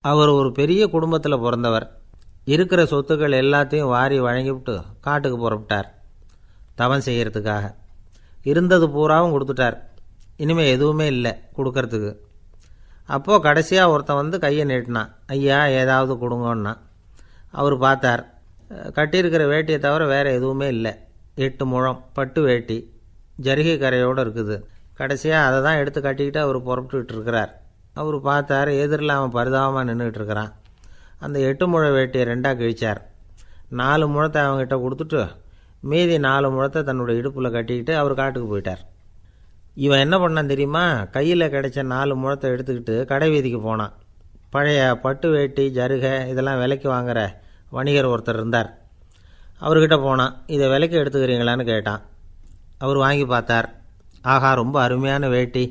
அவர் ஒரு பெரிய குடும்பத்தில் பிறந்தவர். இருக்கிற சொத்துக்கள் எல்லாத்தையும் வாரி வழங்கிவிட்டு காட்டுக்கு புறப்பட்டார் தவம் செய்கிறதுக்காக. இருந்தது பூராவும் கொடுத்துட்டார். இனிமேல் எதுவுமே இல்லை கொடுக்கறதுக்கு. அப்போது கடைசியாக ஒருத்தன் வந்து கையை நீட்டினான். ஐயா ஏதாவது கொடுங்கன்னா. அவர் பார்த்தார். கட்டியிருக்கிற வேட்டியை தவிர வேறு எதுவுமே இல்லை. 8 முழம் பட்டு வேட்டி ஜரிகை கரையோடு இருக்குது. கடைசியாக அதை தான் எடுத்து கட்டிக்கிட்டு அவர் புறப்பட்டுக்கிட்டு இருக்கிறார். அவர் பார்த்தார். எதிரில் அவன் பரிதாபமாக நின்றுக்கிட்டு இருக்கிறான். அந்த 8 முழ வேட்டியை 2ஆக கிழிச்சார். 4 முழத்தை அவங்ககிட்ட கொடுத்துட்டு மீதி 4 முழத்தை தன்னுடைய இடுப்பில் கட்டிக்கிட்டு அவர் காட்டுக்கு போயிட்டார். இவன் என்ன பண்ணான் தெரியுமா? கையில் கிடைச்ச 4 முழத்தை எடுத்துக்கிட்டு கடை வீதிக்கு போனான். பழைய பட்டு வேட்டி ஜருகை இதெல்லாம் விலைக்கு வாங்குகிற வணிகர் ஒருத்தர் இருந்தார். அவர்கிட்ட போனான். இதை விலைக்கு எடுத்துக்கிறீங்களான்னு கேட்டான். அவர் வாங்கி பார்த்தார். ஆகா, ரொம்ப அருமையான வேட்டி,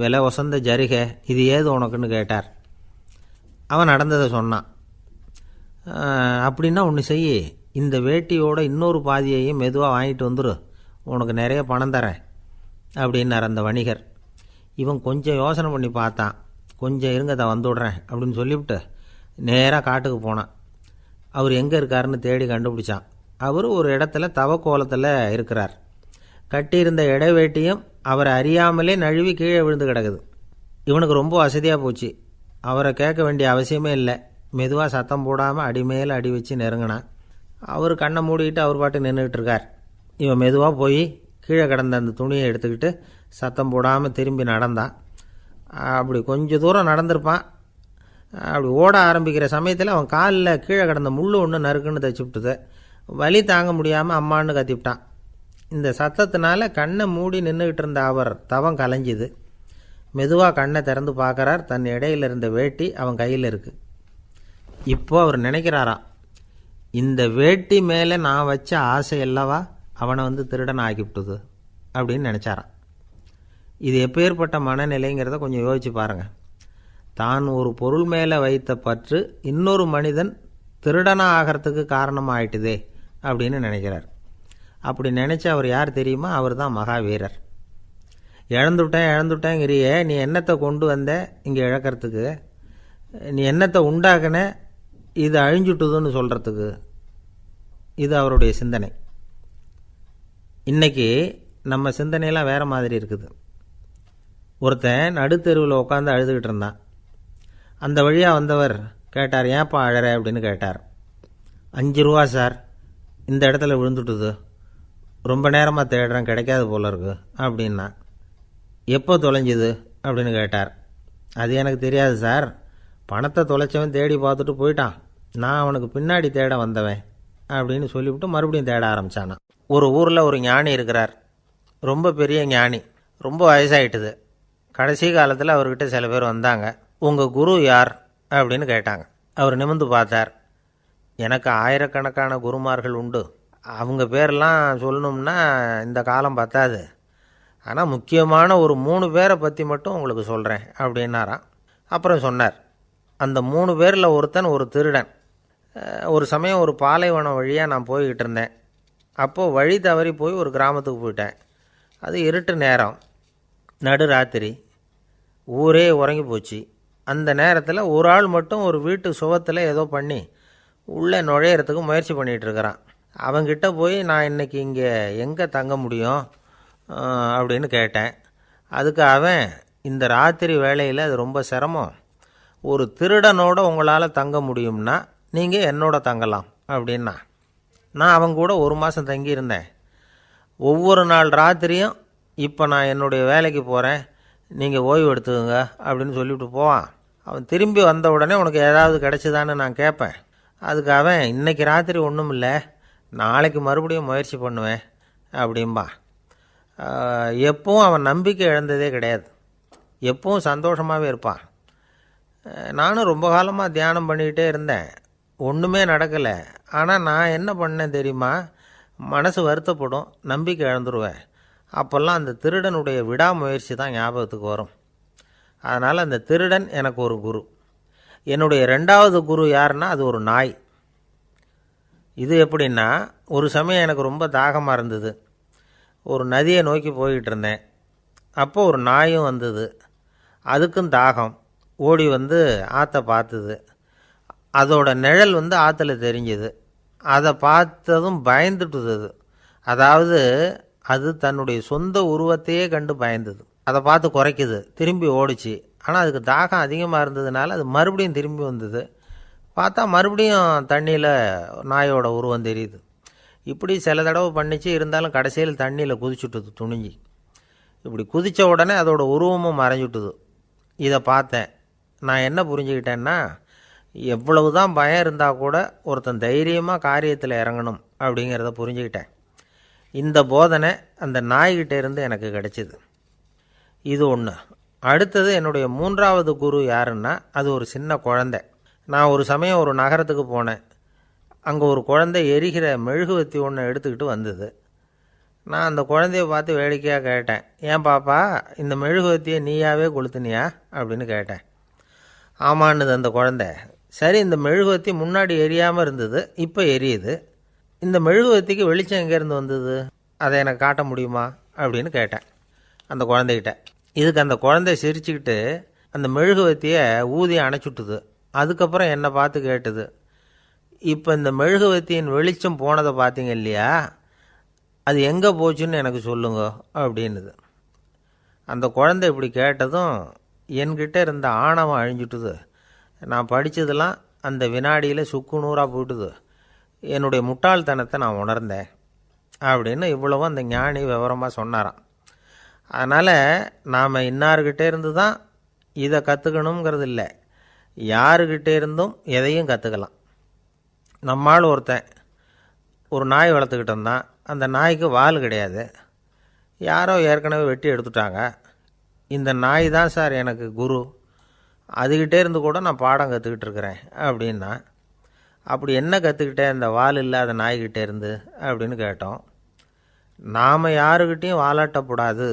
விலை ஒசந்த ஜருகை, இது ஏது உனக்குன்னு கேட்டார். அவன் நடந்ததை சொன்னான். அப்படின்னா ஒன்று செய், இந்த வேட்டியோட இன்னொரு பாதியையும் மெதுவாக வாங்கிட்டு வந்துரு, உனக்கு நிறைய பணம் தரேன் அப்படின்னார் அந்த வணிகர். இவன் கொஞ்சம் யோசனை பண்ணி பார்த்தான். கொஞ்சம் இருங்க, அதை வந்துவிடுறேன் அப்படின்னு சொல்லிவிட்டு நேராக காட்டுக்கு போனான். அவர் எங்கே இருக்காருன்னு தேடி கண்டுபிடிச்சான். அவர் ஒரு இடத்துல தவக்கோலத்தில் இருக்கிறார். கட்டியிருந்த இடைவேட்டியும் அவரை அறியாமலே நழுவி கீழே விழுந்து கிடக்குது. இவனுக்கு ரொம்ப வசதியாக போச்சு. அவரை கேட்க வேண்டிய அவசியமே இல்லை. மெதுவாக சத்தம் போடாமல் அடிமேல் அடி வச்சு நெருங்கினான். அவர் கண்ணை மூடிக்கிட்டு அவர் பாட்டு நின்றுக்கிட்டு இருக்கார். இவன் மெதுவாக போய் கீழே கிடந்த அந்த துணியை எடுத்துக்கிட்டு சத்தம் போடாமல் திரும்பி நடந்தான். அப்படி கொஞ்சம் தூரம் நடந்திருப்பான். அப்படி ஓட ஆரம்பிக்கிற சமயத்தில் அவன் காலில் கீழே கிடந்த முள் ஒன்று நறுக்குன்னு தைச்சி விட்டுது. வலி தாங்க முடியாமல் அம்மான்னு கத்திவிட்டான். இந்த சத்தத்தினால கண்ணை மூடி நின்றுக்கிட்டு இருந்த அவர் தவம் கலைஞ்சிது. மெதுவாக கண்ணை திறந்து பார்க்குறார். தன் இடையில் இருந்த வேட்டி அவன் கையில் இருக்குது. இப்போ அவர் நினைக்கிறாராம், இந்த வேட்டி மேலே நான் வச்ச ஆசை அல்லவா அவனை வந்து திருடன் ஆக்கிவிட்டுது அப்படின்னு நினச்சாரான். இது எப்பேற்பட்ட மனநிலைங்கிறத கொஞ்சம் யோசிச்சு பாருங்கள். தான் ஒரு பொருள் மேலே வைத்த பற்று இன்னொரு மனிதன் திருடனாக ஆகிறதுக்கு காரணமாக ஆயிட்டுதே அப்படின்னு நினைக்கிறார். அப்படி நினச்சி அவர் யார் தெரியுமா? அவர் தான் மகாவீரர். இழந்துட்டேங்கிறியே, நீ என்னத்தை கொண்டு வந்த இங்கே இழக்கிறதுக்கு? நீ என்னத்தை உண்டாக்குன இது அழிஞ்சுட்டுதுன்னு சொல்கிறதுக்கு? இது அவருடைய சிந்தனை. இன்றைக்கி நம்ம சிந்தனையெல்லாம் வேறு மாதிரி இருக்குது. ஒருத்தன் நடுத்தெருவில் உட்காந்து அழுதுகிட்டு இருந்தான். அந்த வழியாக வந்தவர் கேட்டார், ஏன்ப்பா அழற அப்படின்னு கேட்டார். 5 ரூபா சார், இந்த இடத்துல விழுந்துட்டுது, ரொம்ப நேரமாக தேடுறேன், கிடைக்காது போல இருக்கு அப்படின்னா. எப்போ தொலைஞ்சுது அப்படின்னு கேட்டார். அது எனக்கு தெரியாது சார், பணத்தை தொலைச்சவன் தேடி பார்த்துட்டு போயிட்டான், நான் அவனுக்கு பின்னாடி தேட வந்தவன் அப்படின்னு சொல்லிவிட்டு மறுபடியும் தேட ஆரம்பித்தானான். ஒரு ஊரில் ஒரு ஞானி இருக்கிறார். ரொம்ப பெரிய ஞானி, ரொம்ப வயசாகிட்டுது. கடைசி காலத்தில் அவர்கிட்ட சில பேர் வந்தாங்க. உங்கள் குரு யார் அப்படின்னு கேட்டாங்க. அவர் நிமிர்ந்து பார்த்தார். எனக்கு ஆயிரக்கணக்கான குருமார்கள் உண்டு, அவங்க பேரெல்லாம் சொல்லணும்னா இந்த காலம் பத்தாது, ஆனால் முக்கியமான ஒரு 3 பேரை பற்றி மட்டும் உங்களுக்கு சொல்கிறேன் அப்படின்னாராம். அப்புறம் சொன்னார், அந்த 3 பேரில் ஒருத்தன் ஒரு திருடன். ஒரு சமயம் ஒரு பாலைவனம் வழியாக நான் போய்கிட்டு இருந்தேன். அப்போது வழி தவறி போய் ஒரு கிராமத்துக்கு போயிட்டேன். அது இருட்டு நேரம், நடுராத்திரி, ஊரே உறங்கி போச்சு. அந்த நேரத்தில் ஒரு ஆள் மட்டும் ஒரு வீட்டு சுவத்தில் ஏதோ பண்ணி உள்ளே நுழையிறதுக்கு முயற்சி பண்ணிகிட்ருக்கிறான். அவங்கிட்ட போய் நான் இன்றைக்கி இங்கே எங்கே தங்க முடியும் அப்படின்னு கேட்டேன். அதுக்கு அவன், இந்த ராத்திரி வேளையில் அது ரொம்ப சிரமம், ஒரு திருடனோட உங்களால் தங்க முடியும்னா நீங்கள் என்னோட தங்கலாம் அப்படின்னா. நான் அவங்க கூட 1 மாதம் தங்கியிருந்தேன். ஒவ்வொரு நாள் ராத்திரியும் இப்போ நான் என்னுடைய வேலைக்கு போகிறேன், நீங்கள் ஓய்வு எடுத்துக்கோங்க அப்படின்னு சொல்லிவிட்டு போவான். அவன் திரும்பி வந்த உடனே உனக்கு ஏதாவது கிடச்சிதான்னு நான் கேட்பேன். அதுக்கு அவன், இன்றைக்கி ராத்திரி ஒன்றும் இல்லை, நாளைக்கு மறுபடியும் முயற்சி பண்ணுவேன் அப்படின்பா. எப்பவும் அவன் நம்பிக்கை இழந்ததே கிடையாது, எப்பவும் சந்தோஷமாகவே இருப்பான். நானும் ரொம்ப காலமாக தியானம் பண்ணிக்கிட்டே இருந்தேன், ஒன்றுமே நடக்கலை. ஆனால் நான் என்ன பண்ணேன் தெரியுமா? மனசு வருத்தப்படும், நம்பிக்கை இழந்துருவேன். அப்போல்லாம் அந்த திருடனுடைய விடாமுயற்சி தான் ஞாபகத்துக்கு வரும். அதனால் அந்த திருடன் எனக்கு ஒரு குரு. என்னுடைய 2வது குரு யாருன்னா அது ஒரு நாய். இது எப்படின்னா, ஒரு சமயம் எனக்கு ரொம்ப தாகமாக இருந்தது. ஒரு நதியை நோக்கி போய்கிட்டு இருந்தேன். அப்போ ஒரு நாயும் வந்தது. அதுக்கும் தாகம். ஓடி வந்து ஆற்றை பார்த்துது. அதோட நிழல் வந்து ஆற்றுல தெரிஞ்சுது. அதை பார்த்ததும் பயந்துட்டுது அது. அதாவது அது தன்னுடைய சொந்த உருவத்தையே கண்டு பயந்தது. அதை பார்த்து குறைக்குது, திரும்பி ஓடிச்சு. ஆனால் அதுக்கு தாகம் அதிகமாக இருந்ததுனால அது மறுபடியும் திரும்பி வந்தது. பார்த்தா மறுபடியும் தண்ணியில் நாயோட உருவம் தெரியுது. இப்படி சில தடவை பண்ணிச்சு. இருந்தாலும் கடைசியில் தண்ணியில் குதிச்சுட்டுது துணிஞ்சி. இப்படி குதித்த உடனே அதோட உருவமும் மறைஞ்சுட்டுது. இதை பார்த்தேன். நான் என்ன புரிஞ்சுக்கிட்டேன்னா, எவ்வளவு தான் பயம் இருந்தால் கூட ஒருத்தன் தைரியமாக காரியத்தில் இறங்கணும் அப்படிங்கிறத புரிஞ்சுக்கிட்டேன். இந்த போதனை அந்த நாய்கிட்ட இருந்து எனக்கு கிடைச்சிது. இது ஒன்று. அடுத்தது என்னுடைய 3வது குரு யாருன்னா, அது ஒரு சின்ன குழந்தை. நான் ஒரு சமயம் ஒரு நகரத்துக்கு போனேன். அங்கே ஒரு குழந்தை எரிகிற மெழுகுவத்தி ஒன்று எடுத்துக்கிட்டு வந்தது. நான் அந்த குழந்தைய பார்த்து வேடிக்கையாக கேட்டேன், ஏன் பாப்பா இந்த மெழுகுவத்தியை நீயாவே கொளுத்துனியா அப்படின்னு கேட்டேன். ஆமான்னுது அந்த குழந்தை. சரி, இந்த மெழுகுவத்தி முன்னாடி எரியாமல் இருந்தது, இப்போ எரியுது. இந்த மெழுகுவத்திக்கு வெளிச்சம் எங்கேருந்து வந்தது, அதை எனக்கு காட்ட முடியுமா அப்படின்னு கேட்டேன் அந்த குழந்தைகிட்ட. இதுக்கு அந்த குழந்தை சிரிச்சுக்கிட்டு அந்த மெழுகுவத்தியை ஊதி அணைச்சுட்டுது. அதுக்கப்புறம் என்னை பார்த்து கேட்டுது, இப்போ இந்த மெழுகுவத்தியின் வெளிச்சம் போனதை பார்த்தீங்க இல்லையா, அது எங்கே போச்சுன்னு எனக்கு சொல்லுங்க அப்படின்னுது. அந்த குழந்தை இப்படி கேட்டதும் என்கிட்ட இருந்த ஆணவம் அழிஞ்சுட்டுது. நான் படித்ததெல்லாம் அந்த வினாடியில் சுக்கு நூறாக போயிட்டுது. என்னுடைய முட்டாள்தனத்தை நான் உணர்ந்தேன் அப்படின்னு இவ்வளவும் அந்த ஞானி விவரமாக சொன்னாராம். அதனால் நாம் இன்னார்கிட்டே இருந்து தான் இதை கற்றுக்கணுங்கிறது இல்லை, யாருக்கிட்டே இருந்தும் எதையும் கற்றுக்கலாம். நம்மால் ஒருத்தன் ஒரு நாய் வளர்த்துக்கிட்டு இருந்தான். அந்த நாய்க்கு வால் கிடையாது. யாரோ ஏற்கனவே வெட்டி எடுத்துட்டாங்க. இந்த நாய் தான் சார் எனக்கு குரு, அதுக்கிட்டே இருந்து கூட நான் பாடம் கற்றுக்கிட்டு இருக்கிறேன் அப்படின்னா. அப்படி என்ன கற்றுக்கிட்டேன் அந்த வால் இல்லாத நாய்கிட்டே இருந்து அப்படின்னு கேட்டோம். நாம் யாருக்கிட்டேயும் வாலாட்டக்கூடாது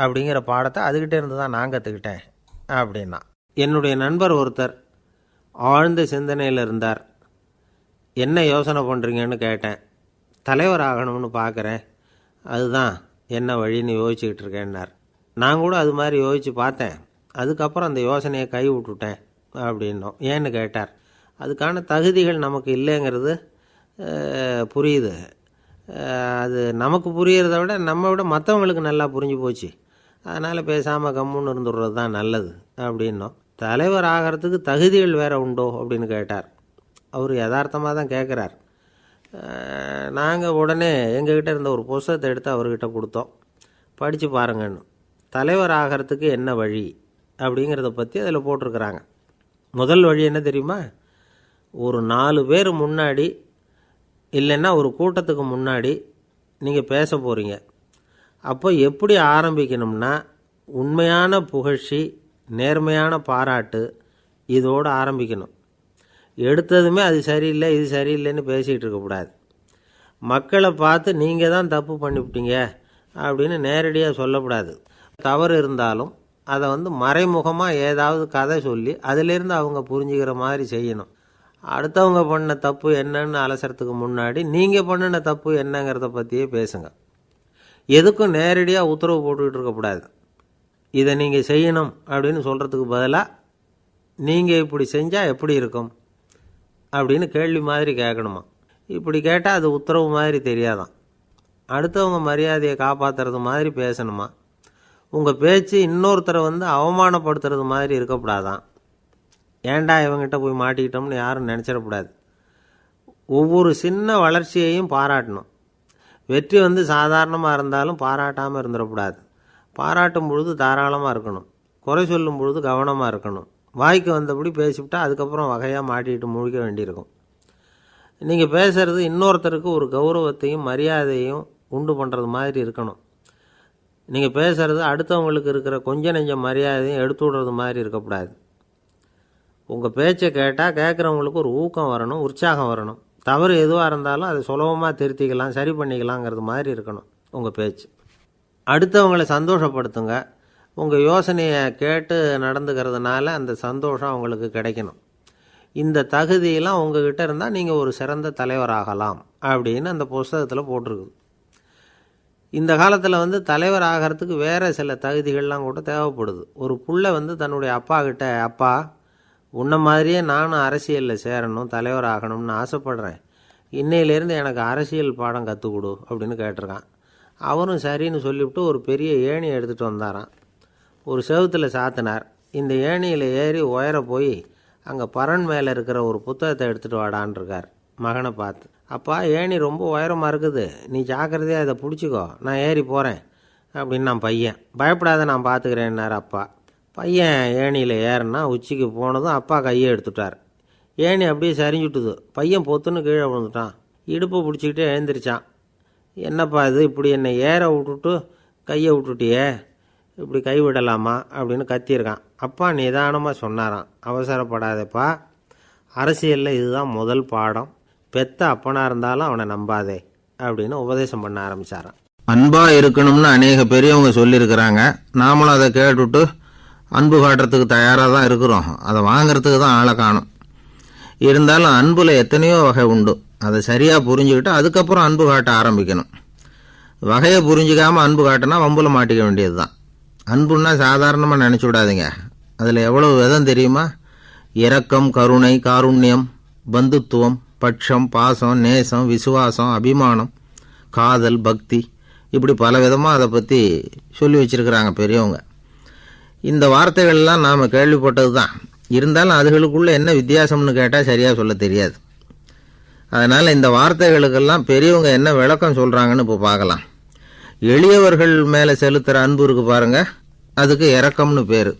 அப்படிங்கிற பாடத்தை அதுக்கிட்டே இருந்து தான் நான் கற்றுக்கிட்டேன் அப்படின்னா. என்னுடைய நண்பர் ஒருத்தர் ஆழ்ந்த சிந்தனையில் இருந்தார். என்ன யோசனை பண்ணுறீங்கன்னு கேட்டேன். தலைவர் ஆகணும்னு பார்க்குறேன், அதுதான் என்ன வழின்னு யோசிச்சுக்கிட்டு இருக்கேன்னார். நான் கூட அது மாதிரி யோசித்து பார்த்தேன். அதுக்கப்புறம் அந்த யோசனையை கை விட்டுட்டேன் அப்படின்னோம். ஏன்னு கேட்டார். அதுக்கான தகுதிகள் நமக்கு இல்லைங்கிறது புரியுது. அது நமக்கு புரியறத விட நம்ம விட மற்றவங்களுக்கு நல்லா புரிஞ்சு போச்சு. அதனால் பேசாமல் கம்முன்னு இருந்துடுறது தான் நல்லது அப்படின்னோம். தலைவர் ஆகிறதுக்கு தகுதிகள் வேறு உண்டோ அப்படின்னு கேட்டார். அவர் யதார்த்தமாக தான் கேட்குறார். நாங்கள் உடனே எங்ககிட்ட இருந்த ஒரு புஸ்தகத்தை எடுத்து அவர்கிட்ட கொடுத்தோம். படித்து பாருங்கன்னு. தலைவர் ஆகிறதுக்கு என்ன வழி அப்படிங்கிறத பற்றி அதில் போட்டிருக்கிறாங்க. முதல் வழி என்ன தெரியுமா? ஒரு 4 பேர் முன்னாடி இல்லைன்னா ஒரு கூட்டத்துக்கு முன்னாடி நீங்கள் பேச போகிறீங்க. அப்போ எப்படி ஆரம்பிக்கணும்னா, உண்மையான புகழ்ச்சி, நேர்மையான பாராட்டு, இதோடு ஆரம்பிக்கணும். எடுத்ததுமே அது சரியில்லை இது சரியில்லைன்னு பேசிகிட்டு இருக்கக்கூடாது. மக்களை பார்த்து நீங்கள் தான் தப்பு பண்ணிவிட்டீங்க அப்படின்னு நேரடியாக சொல்லக்கூடாது. தவறு இருந்தாலும் அதை மறைமுகமாக ஏதாவது கதை சொல்லி அதிலேருந்து அவங்க புரிஞ்சுக்கிற மாதிரி செய்யணும். அடுத்தவங்க பண்ண தப்பு என்னன்னு அலசறதுக்கு முன்னாடி நீங்கள் பண்ணின தப்பு என்னங்கிறத பற்றியே பேசுங்க. எதுக்கும் நேரடியாக உத்தரவு போட்டுக்கிட்டு இருக்கக்கூடாது. இதை நீங்கள் செய்யணும் அப்படின்னு சொல்கிறதுக்கு பதிலாக நீங்கள் இப்படி செஞ்சால் எப்படி இருக்கும் அப்படின்னு கேள்வி மாதிரி கேட்கணுமா. இப்படி கேட்டால் அது உத்தரவு மாதிரி தெரியாதான். அடுத்தவங்க மரியாதையை காப்பாற்றுறது மாதிரி பேசணுமா. உங்கள் பேச்சு இன்னொருத்தரை அவமானப்படுத்துறது மாதிரி இருக்கக்கூடாதான். ஏண்டா இவங்கிட்ட போய் மாட்டிக்கிட்டோம்னு யாரும் நினச்சிடக்கூடாது. ஒவ்வொரு சின்ன வளர்ச்சியையும் பாராட்டணும். வெற்றி சாதாரணமாக இருந்தாலும் பாராட்டாமல் இருந்துடக்கூடாது. பாராட்டும் பொழுது தாராளமாக இருக்கணும். குறை சொல்லும் பொழுது கவனமாக இருக்கணும். வாய்க்கு வந்தபடி பேசிவிட்டா அதுக்கப்புறம் வகையாக மாட்டிக்கிட்டு முழிக்க வேண்டியிருக்கும். நீங்கள் பேசுகிறது இன்னொருத்தருக்கு ஒரு கௌரவத்தையும் மரியாதையும் உண்டு பண்ணுறது மாதிரி இருக்கணும். நீங்கள் பேசுகிறது அடுத்தவங்களுக்கு இருக்கிற கொஞ்ச நெஞ்ச மரியாதையும் எடுத்து விடுறது மாதிரி இருக்கக்கூடாது. உங்கள் பேச்சை கேட்டால் கேட்குறவங்களுக்கு ஒரு ஊக்கம் வரணும், உற்சாகம் வரணும். தவறு எதுவாக இருந்தாலும் அதை சுலபமாக திருத்திக்கலாம், சரி பண்ணிக்கலாங்கிறது மாதிரி இருக்கணும் உங்கள் பேச்சு. அடுத்தவங்களை சந்தோஷப்படுத்துங்க. உங்கள் யோசனையை கேட்டு நடந்துக்கிறதுனால அந்த சந்தோஷம் அவங்களுக்கு கிடைக்கணும். இந்த தகுதியெல்லாம் உங்ககிட்ட இருந்தால் நீங்கள் ஒரு சிறந்த தலைவராகலாம் அப்படின்னு அந்த புஸ்தகத்தில் போட்டிருக்குது. இந்த காலத்தில் தலைவர் ஆகிறதுக்கு வேறு சில தகுதிகள்லாம் கூட தேவைப்படுது. ஒரு புள்ள தன்னுடைய அப்பா கிட்ட, அப்பா உன்ன மாதிரியே நானும் அரசியலில் சேரணும், தலைவர் ஆகணும்னு ஆசைப்படுறேன். இன்னையிலேருந்து எனக்கு அரசியல் பாடம் கற்றுக் கொடு அப்படின்னு கேட்டிருக்கான். அவரும் சரின்னு சொல்லிவிட்டு ஒரு பெரிய ஏணியை எடுத்துகிட்டு வந்தாராம். ஒரு செவுத்தில் சாத்தினார். இந்த ஏணியில் ஏறி உயர போய் அங்கே பரன் மேலே இருக்கிற ஒரு புத்தகத்தை எடுத்துகிட்டு வாடான்னு இருக்கார். மகனை பார்த்து, அப்பா ஏணி ரொம்ப உயரமாக இருக்குது, நீ ஜாக்கிரதையாக இதை பிடிச்சிக்கோ, நான் ஏறி போகிறேன் அப்படின்னு நான் பையன். பயப்படாத, நான் பார்த்துக்கிறேன்னார் அப்பா. பையன் ஏணியில் ஏறினா உச்சிக்கு போனதும் அப்பா கையை எடுத்துட்டார். ஏணி அப்படியே சரிஞ்சுட்டுது. பையன் பொத்துன்னு கீழே விழுந்துட்டான். இடுப்பை பிடிச்சிக்கிட்டு எழுந்திரிச்சான். என்னப்பா இது, இப்படி என்னை ஏற விட்டுட்டு கையை விட்டுட்டியே, இப்படி கை விடலாமா அப்படின்னு கத்தியிருக்கான். அப்பா நிதானமாக சொன்னாராம், அவசரப்படாதப்பா, அரசியலில் இதுதான் முதல் பாடம், பெத்த அப்பனாக இருந்தாலும் அவனை நம்பாதே அப்படின்னு உபதேசம் பண்ண ஆரம்பித்தாராம். அன்பாக இருக்கணும்னு அநேக பெரியவங்க சொல்லியிருக்கிறாங்க. நாமளும் அதை கேட்டுவிட்டு அன்பு காட்டுறதுக்கு தயாராக தான் இருக்கிறோம். அதை வாங்கிறதுக்கு தான் ஆளை காணும். இருந்தாலும் அன்பில் எத்தனையோ வகை உண்டு. அதை சரியாக புரிஞ்சுக்கிட்டு அதுக்கப்புறம் அன்பு காட்ட ஆரம்பிக்கணும். வகையை புரிஞ்சிக்காமல் அன்பு காட்டினா வம்புல மாட்டிக்க வேண்டியது தான். அன்புன்னா சாதாரணமாக நினச்சி விடாதீங்க. அதில் எவ்வளவு விதம் தெரியுமா? இரக்கம், கருணை, காருண்யம், பந்துத்துவம், பட்சம், பாசம், நேசம், விசுவாசம், அபிமானம், காதல், பக்தி, இப்படி பல விதமாக அதை பற்றி சொல்லி வச்சுருக்கிறாங்க பெரியவங்க. இந்த வார்த்தைகள்லாம் நாம் கேள்விப்பட்டது தான். இருந்தாலும் அதுகளுக்குள்ளே என்ன வித்தியாசம்னு கேட்டால் சரியாக சொல்ல தெரியாது. அதனால் இந்த வார்த்தைகளுக்கெல்லாம் பெரியவங்க என்ன விளக்கம் சொல்கிறாங்கன்னு இப்போ பார்க்கலாம். எளியவர்கள் மேலே செலுத்துகிற அன்பு இருக்கு பாருங்கள், அதுக்கு இரக்கம்னு பேர்.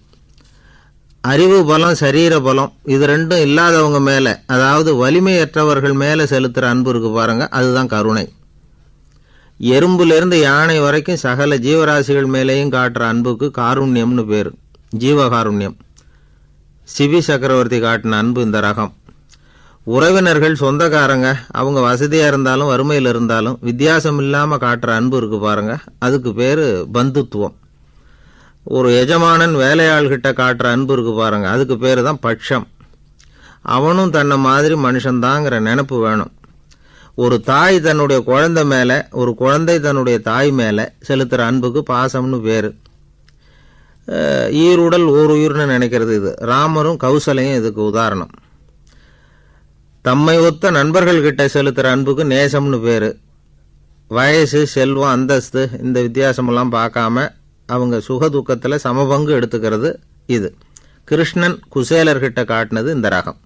அறிவு பலம், சரீர பலம், இது ரெண்டும் இல்லாதவங்க மேலே, அதாவது வலிமையற்றவர்கள் மேலே செலுத்துகிற அன்பு இருக்கு பாருங்கள், அதுதான் கருணை. எறும்புலேருந்து யானை வரைக்கும் சகல ஜீவராசிகள் மேலேயும் காட்டுற அன்புக்கு காருண்யம்னு பேர், ஜீவகாருண்யம். சிவி சக்கரவர்த்தி காட்டின அன்பு இந்த ரகம். உறவினர்கள், சொந்தக்காரங்க, அவங்க வசதியாக இருந்தாலும் வறுமையில் இருந்தாலும் வித்தியாசம் இல்லாமல் காட்டுற அன்பு இருக்கு பாருங்க, அதுக்கு பேர் பந்துத்துவம். ஒரு எஜமானன் வேலையாள்கிட்ட காட்டுற அன்பு இருக்கு பாருங்க, அதுக்கு பேர் தான் பட்சம். அவனும் தன்னை மாதிரி மனுஷன்தாங்கிற நினப்பு வேணும். ஒரு தாய் தன்னுடைய குழந்தை மேலே, ஒரு குழந்தை தன்னுடைய தாய் மேலே செலுத்துகிற அன்புக்கு பாசம்னு பேர். ஈருடல் ஓர் உயிர்னு நினைக்கிறது இது. ராமரும் கௌசலையும் இதுக்கு உதாரணம். தம்மை ஒத்த நண்பர்கள்கிட்ட செலுத்துகிற அன்புக்கு நேசம்னு பேர். வயசு, செல்வம், அந்தஸ்து, இந்த வித்தியாசமெல்லாம் பார்க்காம அவங்க சுக துக்கத்தில் சமபங்கு எடுத்துக்கிறது இது. கிருஷ்ணன் குசேலர்கிட்ட காட்டினது இந்த ரகம்.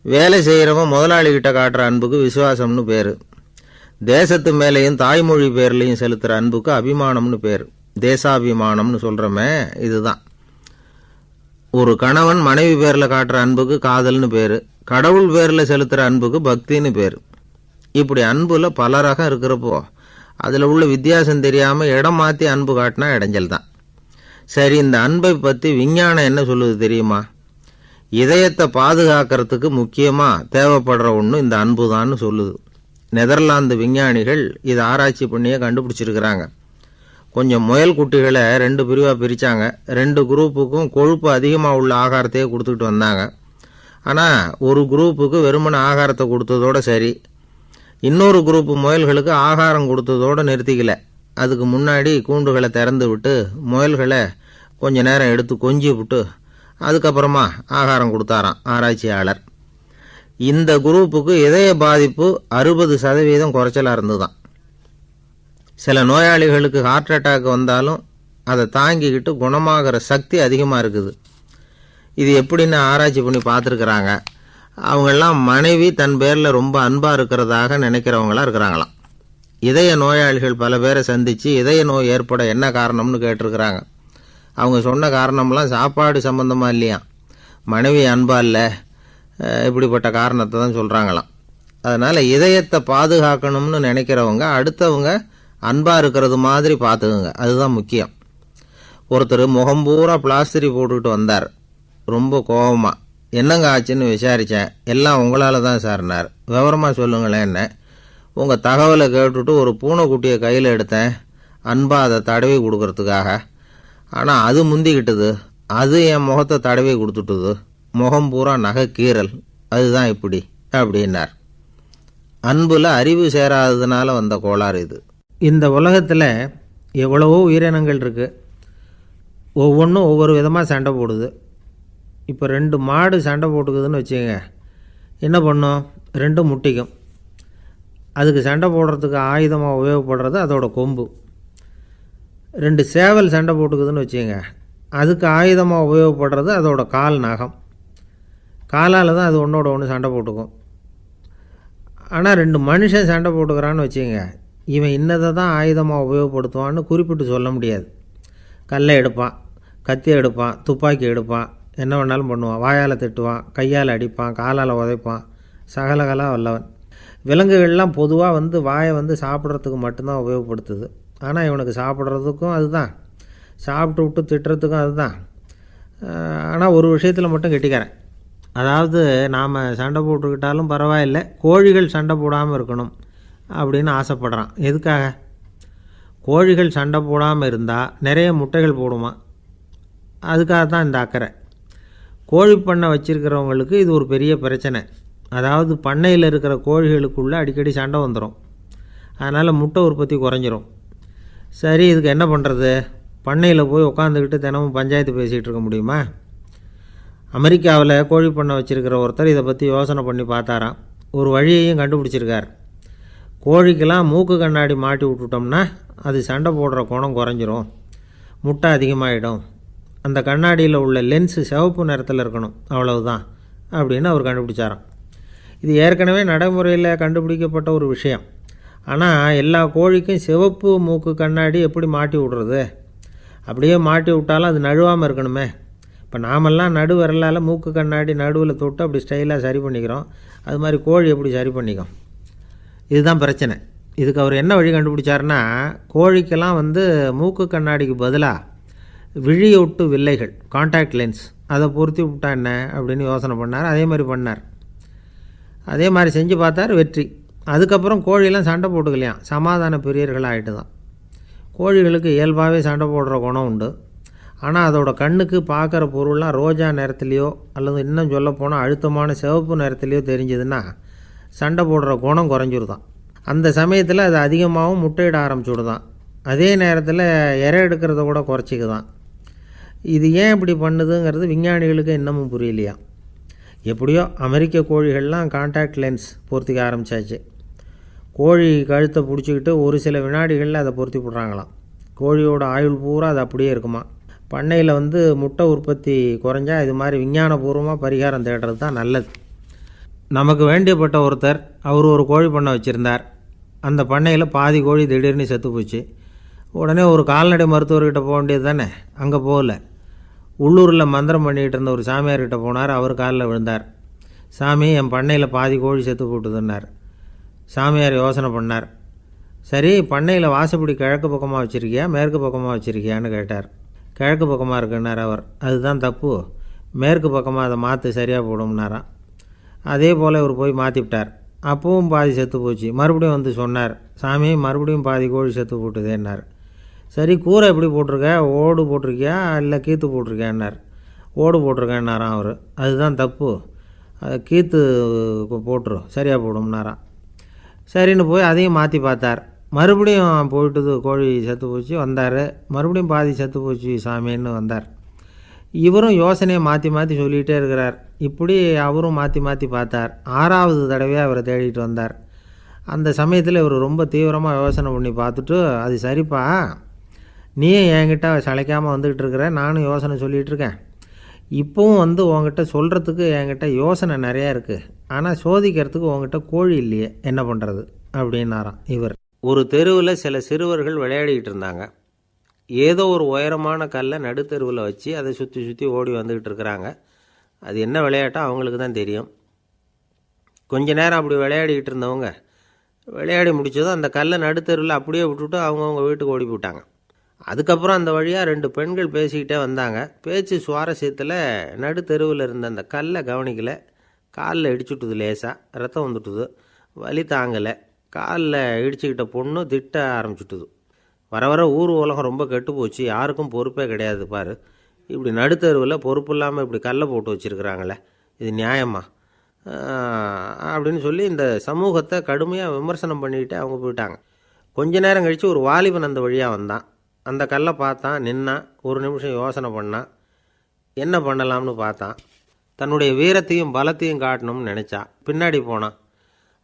வேலை செய்கிறவன் முதலாளிகிட்ட காட்டுற அன்புக்கு விசுவாசம்னு பேர். தேசத்து மேலேயும் தாய்மொழி பேர்லையும் செலுத்துகிற அன்புக்கு அபிமானம்னு பேர். தேசாபிமானம்னு சொல்கிறோமே, இதுதான். ஒரு கணவன் மனைவி பேரில் காட்டுற அன்புக்கு காதல்னு பேர். கடவுள் பேரில் செலுத்துகிற அன்புக்கு பக்தின்னு பேர். இப்படி அன்புல பல ரகம் இருக்கிறப்போ அதில் உள்ள வித்தியாசம் தெரியாமல் இடம் மாற்றி அன்பு காட்டினா இடைஞ்சல் தான். சரி, இந்த அன்பை பற்றி விஞ்ஞானம் என்ன சொல்லுது தெரியுமா? இதயத்தை பாதுகாக்கிறதுக்கு முக்கியமாக தேவைப்படுற ஒன்று இந்த அன்பு தான்னு சொல்லுது. நெதர்லாந்து விஞ்ஞானிகள் இதை ஆராய்ச்சி பண்ணியே கண்டுபிடிச்சிருக்கிறாங்க. கொஞ்சம் முயல் குட்டிகளை 2 பிரிவாக பிரித்தாங்க. 2 குரூப்புக்கும் கொழுப்பு அதிகமாக உள்ள ஆகாரத்தையே கொடுத்துக்கிட்டு வந்தாங்க. ஆனால் ஒரு குரூப்புக்கு வெறுமன ஆகாரத்தை கொடுத்ததோடு சரி, இன்னொரு குரூப்பு முயல்களுக்கு ஆகாரம் கொடுத்ததோடு நிறுத்திக்கல. அதுக்கு முன்னாடி கூண்டுகளை திறந்து விட்டு முயல்களை கொஞ்ச நேரம் எடுத்து கொஞ்சி விட்டு அதுக்கப்புறமா ஆகாரம் கொடுத்தாராம் ஆராய்ச்சியாளர். இந்த குரூப்புக்கு இதய பாதிப்பு 60% குறைச்சலாக இருந்துதான். சில நோயாளிகளுக்கு ஹார்ட் அட்டாக் வந்தாலும் அதை தாங்கிக்கிட்டு குணமாகிற சக்தி அதிகமாக இருக்குது. இது எப்படின்னு ஆராய்ச்சி பண்ணி பார்த்துருக்குறாங்க. அவங்கெல்லாம் மனைவி தன் பேரில் ரொம்ப அன்பாக இருக்கிறதாக நினைக்கிறவங்களாம் இருக்கிறாங்களாம். இதய நோயாளிகள் பல பேரை சந்தித்து இதய நோய் ஏற்பட என்ன காரணம்னு கேட்டிருக்கிறாங்க. அவங்க சொன்ன காரணம்லாம் சாப்பாடு சம்பந்தமாக இல்லையா, மனைவி அன்பா இல்லை, இப்படிப்பட்ட காரணத்தை தான் சொல்கிறாங்களாம். அதனால் இதயத்தை பாதுகாக்கணும்னு நினைக்கிறவங்க அடுத்தவங்க அன்பாக இருக்கிறது மாதிரி பார்த்துக்குங்க, அதுதான் முக்கியம். ஒருத்தர் முகம் பூரா பிளாஸ்டரி போட்டுக்கிட்டு வந்தார். ரொம்ப கோபமாக, என்னங்க ஆச்சுன்னு விசாரித்தேன். எல்லாம் உங்களால் தான் சார்னார். விவரமாக சொல்லுங்களேன். என்ன, உங்கள் தகவலை கேட்டுவிட்டு ஒரு பூனைக்குட்டியை கையில் எடுத்தேன், அன்பாக அதை தடவி கொடுக்கறதுக்காக. ஆனால் அது முந்திக்கிட்டது, அது என் முகத்தை தடவி கொடுத்துட்டுது, முகம் பூரா நகை கீறல், அதுதான் இப்படி அப்படின்னார். அன்புல அறிவு சேராததுனால வந்த கோளாறு இது. இந்த உலகத்தில் எவ்வளவோ உயிரினங்கள் இருக்குது. ஒவ்வொன்றும் ஒவ்வொரு விதமாக சண்டை போடுது. இப்போ 2 மாடு சண்டை போட்டுக்குதுன்னு வச்சுக்கோங்க, என்ன பண்ணும்? 2 முட்டிக்கும். அதுக்கு சண்டை போடுறதுக்கு ஆயுதமாக உபயோகப்படுறது அதோட கொம்பு. 2 சேவல் சண்டை போட்டுக்குதுன்னு வச்சுக்கோங்க, அதுக்கு ஆயுதமாக உபயோகப்படுறது அதோட கால் நகம். காலால் தான் அது ஒன்றோட ஒன்று சண்டை போட்டுக்கும். ஆனால் 2 மனுஷன் சண்டை போட்டுக்கிறான்னு வச்சுக்கோங்க, இவன் இன்னதை தான் ஆயுதமாக உபயோகப்படுத்துவான்னு குறிப்பிட்டு சொல்ல முடியாது. கல்லை எடுப்பான், கத்தி எடுப்பான், துப்பாக்கி எடுப்பான், என்ன வேணாலும் பண்ணுவான். வாயால் திட்டுவான், கையால் அடிப்பான், காலால் உதைப்பான், சகலகலா வல்லவன். விலங்குகள்லாம் பொதுவாக வாயை சாப்பிட்றதுக்கு மட்டும்தான் உபயோகப்படுத்துது. ஆனால் இவனுக்கு சாப்பிட்றதுக்கும் அதுதான், சாப்பிட்டு விட்டு திட்டுறதுக்கும் அதுதான். ஆனால் ஒரு விஷயத்தில் மட்டும் கெட்டிக்கிறேன். அதாவது நாம் சண்டை போட்டுக்கிட்டாலும் பரவாயில்லை, கோழிகள் சண்டை போடாமல் இருக்கணும் அப்படின்னு ஆசைப்படுறான். எதுக்காக? கோழிகள் சண்டை போடாமல் இருந்தால் நிறைய முட்டைகள் போடுமா, அதுக்காக தான் இந்த அக்கறை. கோழி பண்ணை வச்சுருக்கிறவங்களுக்கு இது ஒரு பெரிய பிரச்சனை. அதாவது பண்ணையில் இருக்கிற கோழிகளுக்குள்ளே அடிக்கடி சண்டை வந்துடும், அதனால் முட்டை உற்பத்தி குறைஞ்சிரும். சரி, இதுக்கு என்ன பண்ணுறது? பண்ணையில் போய் உட்காந்துக்கிட்டு தினமும் பஞ்சாயத்து பேசிகிட்டு இருக்க முடியுமா? அமெரிக்காவில் கோழி பண்ணை வச்சுருக்கிற ஒருத்தர் இதை பற்றி யோசனை பண்ணி பார்த்தாராம். ஒரு வழியையும் கண்டுபிடிச்சிருக்கார். கோழிக்கெல்லாம் மூக்கு கண்ணாடி மாட்டி விட்டுட்டோம்னா அது சண்டை போடுற குணம் குறைஞ்சிரும், முட்டை அதிகமாகிடும். அந்த கண்ணாடியில் உள்ள லென்ஸு சிவப்பு நிறத்தில் இருக்கணும், அவ்வளவுதான் அப்படின்னு அவர் கண்டுபிடிச்சாராம். இது ஏற்கனவே நடைமுறையில் கண்டுபிடிக்கப்பட்ட ஒரு விஷயம். ஆனால் எல்லா கோழிக்கும் சிவப்பு மூக்கு கண்ணாடி எப்படி மாட்டி விடுறது? அப்படியே மாட்டி விட்டாலும் அது நழுவாமல் இருக்கணுமே. இப்போ நாமெல்லாம் நடு விரலால் மூக்கு கண்ணாடி நடுவில் தொட்டு அப்படி ஸ்டைலாக சரி பண்ணிக்கிறோம், அது மாதிரி கோழி எப்படி சரி பண்ணிக்கும்? இதுதான் பிரச்சனை. இதுக்கு அவர் என்ன வழி கண்டுபிடிச்சாருன்னா, கோழிக்கெல்லாம் மூக்கு கண்ணாடிக்கு பதிலாக விழியொட்டு வில்லைகள், கான்டாக்ட் லென்ஸ், அதை பொருத்தி விட்டா என்ன அப்படின்னு யோசனை பண்ணார். அதே மாதிரி பண்ணார். அதே மாதிரி செஞ்சு பார்த்தார், வெற்றி. அதுக்கப்புறம் கோழியெல்லாம் சண்டை போட்டுக்கலையாம், சமாதான பிரியர்கள் ஆகிட்டு தான். கோழிகளுக்கு இயல்பாகவே சண்டை போடுற குணம் உண்டு. ஆனால் அதோட கண்ணுக்கு பார்க்குற பொருள்லாம் ரோஜா நிறத்துலையோ அல்லது இன்னும் சொல்லப்போனால் அழுத்தமான சிவப்பு நிறத்துலையோ தெரிஞ்சதுன்னா சண்டை போடுற குணம் குறைஞ்சிருதான். அந்த சமயத்தில் அது அதிகமாகவும் முட்டையிட ஆரம்பிச்சுடுதான். அதே நேரத்தில் இறை எடுக்கிறத கூட குறைச்சிக்குதான். இது ஏன் இப்படி பண்ணுதுங்கிறது விஞ்ஞானிகளுக்கு இன்னமும் புரியலையா. எப்படியோ அமெரிக்க கோழிகள்லாம் கான்டாக்ட் லென்ஸ் பொருத்திக்க ஆரம்பித்தாச்சு. கோழி கழுத்தை பிடிச்சிக்கிட்டு ஒரு சில வினாடிகளில் அதை பொருத்தி விட்றாங்களாம். கோழியோட ஆயுள் பூரா அது அப்படியே இருக்குமா. பண்ணையில் முட்டை உற்பத்தி குறைஞ்சா இது மாதிரி விஞ்ஞானபூர்வமாக பரிகாரம் தேடுறது தான் நல்லது. நமக்கு வேண்டியப்பட்ட ஒருத்தர், அவர் ஒரு கோழி பண்ணை வச்சுருந்தார். அந்த பண்ணையில் பாதி கோழி திடீர்னு செத்து போச்சு. உடனே ஒரு கால்நடை மருத்துவர்கிட்ட போக வேண்டியது தானே. அங்கே போகல, உள்ளூரில் மந்திரம் பண்ணிகிட்டு இருந்த ஒரு சாமியார்கிட்ட போனார். அவர் காலில் விழுந்தார். சாமி, என் பண்ணையில் பாதி கோழி செத்து போட்டுதுன்னார். சாமியார் யோசனை பண்ணார். சரி, பண்ணையில் வாசப்படி கிழக்கு பக்கமாக வச்சுருக்கியா மேற்கு பக்கமாக வச்சுருக்கியான்னு கேட்டார். கிழக்கு பக்கமாக இருக்குன்னார் அவர். அதுதான் தப்பு, மேற்கு பக்கமாக அதை மாற்று சரியாக போடும்னாராம். அதே போல் இவர் போய் மாற்றிவிட்டார். அப்பவும் பாதி செத்து போச்சு. மறுபடியும் சொன்னார், சாமி மறுபடியும் பாதி கோழி செத்து போட்டுதேன்னார். சரி, கூரை எப்படி போட்டிருக்க, ஓடு போட்டிருக்கியா இல்லை கீத்து போட்டிருக்கியான்னார். ஓடு போட்டிருக்கேன்னாராம் அவர். அதுதான் தப்பு, அது கீத்து போட்டுரும் சரியாக போடும்னாராம். சரின்னு போய் அதையும் மாற்றி பார்த்தார். மறுபடியும் போயிட்டுது, கோழி செத்து போச்சு. வந்தார், மறுபடியும் பாதி செத்து போச்சு சாமின்னு வந்தார். இவரும் யோசனையை மாற்றி மாற்றி சொல்லிகிட்டே இருக்கிறார். இப்படி அவரும் மாற்றி மாற்றி பார்த்தார். 6வது தடவையாக அவரை தேடிட்டு வந்தார். அந்த சமயத்தில் இவர் ரொம்ப தீவிரமாக யோசனை பண்ணி பார்த்துட்டு, அது சரிப்பா, நீயும் என்கிட்ட சளைக்காமல் வந்துக்கிட்டு இருக்கிற, நானும் யோசனை சொல்லிகிட்டு இருக்கேன். இப்போவும் உங்ககிட்ட சொல்கிறதுக்கு என்கிட்ட யோசனை நிறையா இருக்குது, ஆனால் சோதிக்கிறதுக்கு உங்ககிட்ட கோழி இல்லையே, என்ன பண்ணுறது அப்படின்னாராம் இவர். ஒரு தெருவில் சில சிறுவர்கள் விளையாடிக்கிட்டு இருந்தாங்க. ஏதோ ஒரு உயரமான கல்லை நடுத்தெருவில் வச்சு அதை சுற்றி சுற்றி ஓடி வந்துக்கிட்டு இருக்கிறாங்க. அது என்ன விளையாட்டோ அவங்களுக்கு தான் தெரியும். கொஞ்ச நேரம் அப்படி விளையாடிக்கிட்டு இருந்தவங்க விளையாடி முடித்ததும் அந்த கல்லை நடுத்தெருவில் அப்படியே விட்டுட்டு அவங்கவுங்க வீட்டுக்கு ஓடி போட்டாங்க. அதுக்கப்புறம் அந்த வழியாக 2 பெண்கள் பேசிக்கிட்டே வந்தாங்க. பேச்சு சுவாரஸ்யத்தில் நடுத்தெருவில் இருந்த அந்த கல்லை கவனிக்கலை. காலில் இடிச்சுட்டுது, லேசாக ரத்தம் வந்துட்டுது, வலி தாங்கலை. காலில் இடிச்சுக்கிட்ட பொண்ணு திட்ட ஆரம்பிச்சுட்டுது. வர வர ஊர் உலகம் ரொம்ப கெட்டு போச்சு, யாருக்கும் பொறுப்பே கிடையாது பாரு, இப்படி நடுத்தருவில் பொறுப்பு இல்லாமல் இப்படி கல்லை போட்டு வச்சுருக்குறாங்களே, இது நியாயமா அப்படின்னு சொல்லி இந்த சமூகத்தை கடுமையாக விமர்சனம் பண்ணிக்கிட்டு அவங்க போயிட்டாங்க. கொஞ்ச நேரம் கழித்து ஒரு வாலிபன் அந்த வழியாக வந்தான். அந்த கல்லை பார்த்தான், நின்னான், ஒரு நிமிஷம் யோசனை பண்ணான், என்ன பண்ணலாம்னு பார்த்தான். தன்னுடைய வீரத்தையும் பலத்தையும் காட்டணும்னு நினச்சான். பின்னாடி போனான்.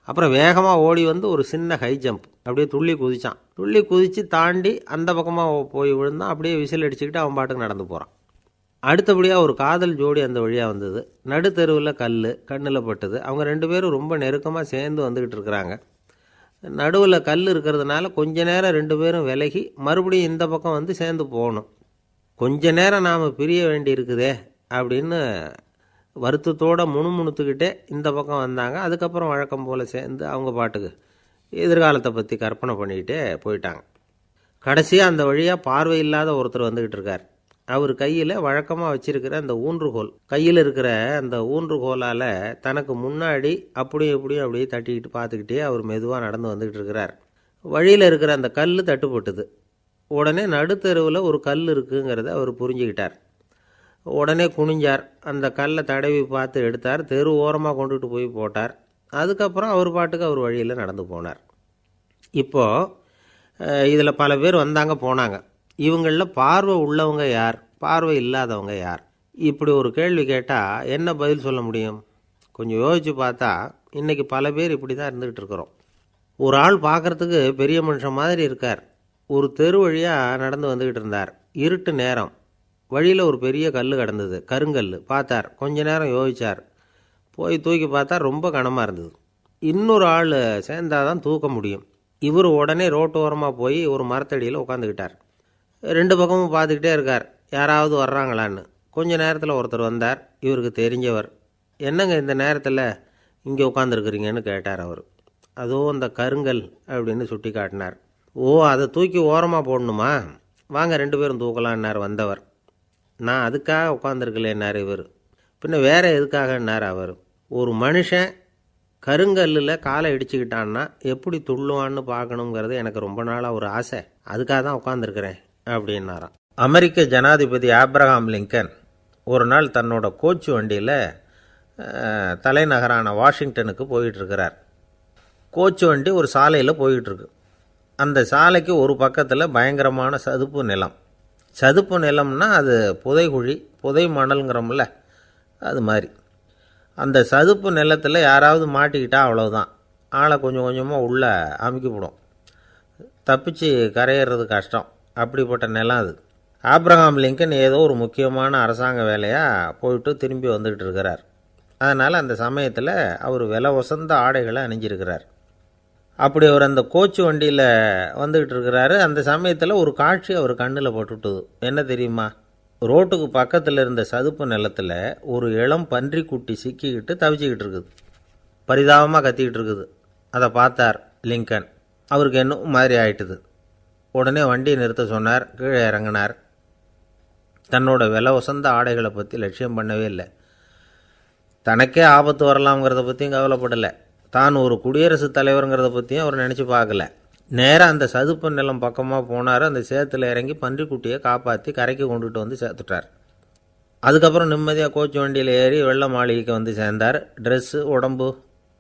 அப்புறம் வேகமாக ஓடி வந்து ஒரு சின்ன ஹை ஜம்ப் அப்படியே துள்ளி குதிச்சான். துள்ளி குதித்து தாண்டி அந்த பக்கமாக போய் விழுந்தான். அப்படியே விசில் அடிச்சுக்கிட்டு அவன் பாட்டுக்கு நடந்து போகிறான். அடுத்தபடியாக ஒரு காதல் ஜோடி அந்த வழியாக வந்தது. நடுத்தெருவில் கண்ணில் பட்டது. அவங்க 2 பேரும் ரொம்ப நெருக்கமாக சேர்ந்து வந்துக்கிட்டு இருக்கிறாங்க. நடுவில் கல் இருக்கிறதுனால கொஞ்ச நேரம் 2 பேரும் விலகி மறுபடியும் இந்த பக்கம் வந்து சேர்ந்து போகணும். கொஞ்ச நேரம் நாம் பிரிய வேண்டி இருக்குதே அப்படின்னு வருத்தத்தோடு முணுமுணுத்துக்கிட்டே இந்த பக்கம் வந்தாங்க. அதுக்கப்புறம் வழக்கம் போல் சேர்ந்து அவங்க பாட்டுக்கு எதிர்காலத்தை பற்றி கற்பனை பண்ணிக்கிட்டே போயிட்டாங்க. கடைசியாக அந்த வழியாக பார்வை இல்லாத ஒருத்தர் வந்துக்கிட்டு இருக்கார். அவர் கையில் வழக்கமாக வச்சிருக்கிற அந்த ஊன்றுகோல், கையில் இருக்கிற அந்த ஊன்றுகோலால் தனக்கு முன்னாடி அப்படியும் இப்படியும் அப்படியே தட்டிக்கிட்டு பார்த்துக்கிட்டே அவர் மெதுவாக நடந்து வந்துக்கிட்டு இருக்கிறார். வழியில் இருக்கிற அந்த கல் தட்டுப்பட்டுது. உடனே நடுத்தெருவில் ஒரு கல் இருக்குங்கிறத அவர் புரிஞ்சுக்கிட்டார். உடனே குனிஞ்சார். அந்த கல்லை தடவி பார்த்து எடுத்தார். தெரு ஓரமாக கொண்டுகிட்டு போய் போட்டார். அதுக்கப்புறம் அவர் பாட்டுக்கு அவர் வழியில் நடந்து போனார். இப்போது இதில் பல பேர் வந்தாங்க போனாங்க. இவங்களில் பார்வை உள்ளவங்க யார், பார்வை இல்லாதவங்க யார்? இப்படி ஒரு கேள்வி கேட்டால் என்ன பதில் சொல்ல முடியும்? கொஞ்சம் யோசித்து பார்த்தா இன்றைக்கி பல பேர் இப்படி தான் இருந்துக்கிட்டு இருக்கிறோம். ஒரு ஆள் பார்க்குறதுக்கு பெரிய மனுஷன் மாதிரி இருக்கார். ஒரு தெரு வழியாக நடந்து வந்துக்கிட்டு இருந்தார். இருட்டு நேரம். வழியில் ஒரு பெரிய கல் கிடந்தது, கருங்கல். பார்த்தார். கொஞ்ச நேரம் யோசித்தார். போய் தூக்கி பார்த்தா ரொம்ப கனமாக இருந்தது. இன்னொரு ஆள் சேர்ந்தாதான் தூக்க முடியும். இவர் உடனே ரோட்டோரமாக போய் ஒரு மரத்தடியில் உட்காந்துக்கிட்டார். 2 பக்கமும் பார்த்துக்கிட்டே இருக்கார், யாராவது வர்றாங்களான்னு. கொஞ்ச நேரத்தில் ஒருத்தர் வந்தார். இவருக்கு தெரிஞ்சவர். என்னங்க இந்த நேரத்தில் இங்கே உட்காந்துருக்குறீங்கன்னு கேட்டார் அவர். அதோ அந்த கருங்கல் அப்படின்னு சுட்டி காட்டினார். ஓ, அதை தூக்கி ஓரமாக போடணுமா? வாங்க 2 பேரும் தூக்கலான்னார் வந்தவர். நான் அதுக்காக உட்காந்துருக்கலேன்னார் இவர். பின்ன வேற எதுக்காகன்னார் அவர். ஒரு மனுஷன் கருங்கல்லில் காலை இடிச்சுக்கிட்டான்னா எப்படி துள்ளுவான்னு பார்க்கணுங்கிறது எனக்கு ரொம்ப நாளாக ஒரு ஆசை. அதுக்காக தான் உட்காந்துருக்கிறேன் அப்படின்னாராம். அமெரிக்க ஜனாதிபதி ஆப்ரஹாம் லிங்கன் ஒரு நாள் தன்னோட கோச்சு வண்டியில் தலைநகரான வாஷிங்டனுக்கு போயிட்டுருக்கிறார். கோச்சு வண்டி ஒரு சாலையில் போயிட்டுருக்கு. அந்த சாலைக்கு ஒரு பக்கத்தில் பயங்கரமான சதுப்பு நிலம். சதுப்பு நிலம்னா அது புதைகுழி, புதை மணல்ங்கிறோம்ல, அது மாதிரி. அந்த சதுப்பு நிலத்தில் யாராவது மாட்டிக்கிட்டா அவ்வளோதான், ஆளை கொஞ்சம் கொஞ்சமாக உள்ளே அமுக்கிவிடும். தப்பிச்சு கரையிறது கஷ்டம். அப்படிப்பட்ட நிலம் அது. ஆப்ரஹாம் லிங்கன் ஏதோ ஒரு முக்கியமான அரசாங்க வேலையாக போயிட்டு திரும்பி வந்துக்கிட்டு இருக்கிறார். அதனால் அந்த சமயத்தில் அவர் விலை உசந்த ஆடைகளை அணிஞ்சிருக்கிறார். அப்படி அவர் அந்த கோச்சு வண்டியில் வந்துக்கிட்டு இருக்கிறாரு. அந்த சமயத்தில் ஒரு காட்சி அவர் கண்ணில் பட்டுட்டுது. என்ன தெரியுமா? ரோட்டுக்கு பக்கத்தில் இருந்த சதுப்பு நிலத்தில் ஒரு இளம் பன்றிக்குட்டி சிக்கிக்கிட்டு தவிச்சிக்கிட்டு இருக்குது. பரிதாபமாக கத்திக்கிட்டு இருக்குது. அதை பார்த்தார் லிங்கன். அவருக்கு என்ன மாதிரி ஆயிட்டுது. உடனே வண்டியை நிறுத்த சொன்னார். கீழே இறங்கினார். தன்னோட விலை உசந்த ஆடைகளை பற்றி லட்சியம் பண்ணவே இல்லை. தனக்கே ஆபத்து வரலாம்ங்கிறத பற்றியும் கவலைப்படலை. தான் ஒரு குடியரசுத் தலைவருங்கிறத பற்றியும் அவர் நினச்சி பார்க்கல. நேராக அந்த சதுப்பு நிலம் பக்கமாக போனார். அந்த சேத்துல இறங்கி பன்றிக்குட்டியை காப்பாற்றி கரைக்கு கொண்டுகிட்டு வந்து சேர்த்துட்டார். அதுக்கப்புறம் நிம்மதியாக கோச்சு வண்டியில் ஏறி வெள்ள மாளிகைக்கு வந்து சேர்ந்தார். ட்ரெஸ்ஸு, உடம்பு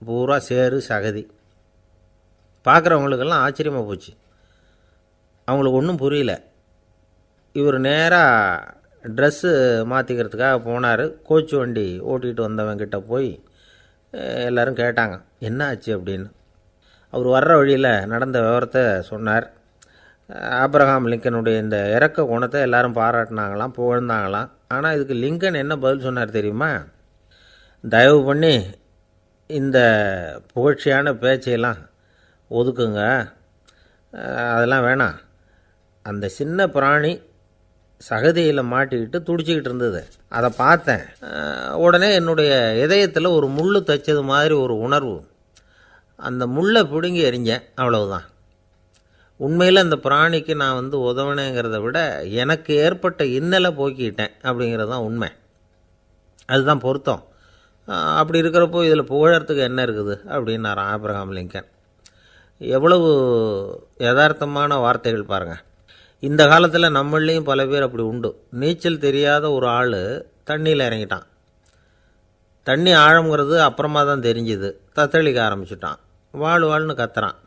பூரா சேறு சகதி. பார்க்குறவங்களுக்கெல்லாம் ஆச்சரியமாக போச்சு. அவங்களுக்கு ஒன்றும் புரியல. இவர் நேராக ட்ரெஸ்ஸு மாற்றிக்கிறதுக்காக போனார். கோச்சு வண்டி ஓட்டிகிட்டு வந்தவங்கிட்ட போய் எல்லோரும் கேட்டாங்க என்ன ஆச்சு அப்படின்னு. அவர் வர்ற வழியில் நடந்த விவரத்தை சொன்னார். ஆப்ரஹாம் லிங்கனுடைய இந்த இறக்க குணத்தை எல்லாரும் பாராட்டினாங்களாம், புகழ்ந்தாங்களாம். ஆனால் இதுக்கு லிங்கன் என்ன பதில் சொன்னார் தெரியுமா? தயவு பண்ணி இந்த புகழ்ச்சியான பேச்சையெல்லாம் ஒதுக்குங்க, அதெல்லாம் வேணாம். அந்த சின்ன பிராணி சகதியில் மாட்டிக்கிட்டு துடிச்சிக்கிட்டு இருந்தது, அதை பார்த்தேன். உடனே என்னுடைய இதயத்தில் ஒரு முள் தைச்சது மாதிரி ஒரு உணர்வு. அந்த முள்ளை பிடுங்கி எறிஞ்சேன், அவ்வளவுதான். உண்மையில் அந்த பிராணிக்கு நான் உதவினேங்கிறத விட எனக்கு ஏற்பட்ட இன்னலை போக்கிட்டேன் அப்படிங்கிறது தான் உண்மை. அதுதான் பொருத்தம். அப்படி இருக்கிறப்போ இதில் புகழறதுக்கு என்ன இருக்குது அப்படின்னாராம் ஆப்ரஹாம் லிங்கன். எவ்வளவு யதார்த்தமான வார்த்தைகள் பாருங்கள். இந்த காலத்தில் நம்மளையும் பல பேர் அப்படி உண்டு. நீச்சல் தெரியாத ஒரு ஆள் தண்ணியில் இறங்கிட்டான். தண்ணி ஆழம்ங்கிறது அப்புறமா தான் தெரிஞ்சுது. தத்தளிக்க ஆரம்பிச்சிட்டான். வாழ்னு கத்துறான்.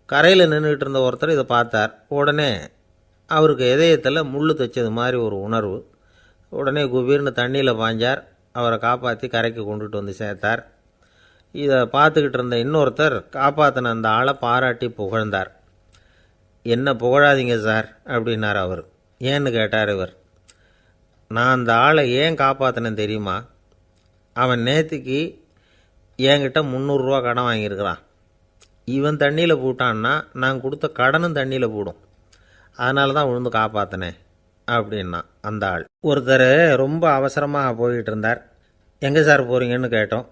கரையில் நின்றுட்டு இருந்த ஒருத்தர் இதை பார்த்தார். உடனே அவருக்கு இதயத்தில் முள் தைச்சது மாதிரி ஒரு உணர்வு. உடனே குபீர்னு தண்ணியில் பாய்ஞ்சார். அவரை காப்பாற்றி கரைக்கு கொண்டுட்டு வந்து சேர்த்தார். இதை பார்த்துக்கிட்டு இருந்த இன்னொருத்தர் காப்பாற்றின அந்த ஆளை பாராட்டி புகழ்ந்தார். என்ன புகழாதீங்க சார் அப்படின்னார் அவர். ஏன்னு கேட்டார் இவர். நான் அந்த ஆளை ஏன் காப்பாற்றினேன் தெரியுமா? அவன் நேற்றுக்கு என்கிட்ட 300 ரூபா கடன் வாங்கியிருக்கிறான். இவன் தண்ணியில் போட்டான்னா நான் கொடுத்த கடனும் தண்ணியில் போடும். அதனால தான் விழுந்து காப்பாற்றினேன் அப்படின்னா அந்த ஆள். ஒருத்தர் ரொம்ப அவசரமாக போய்கிட்டு இருந்தார். எங்கே சார் போகிறீங்கன்னு கேட்டோம்.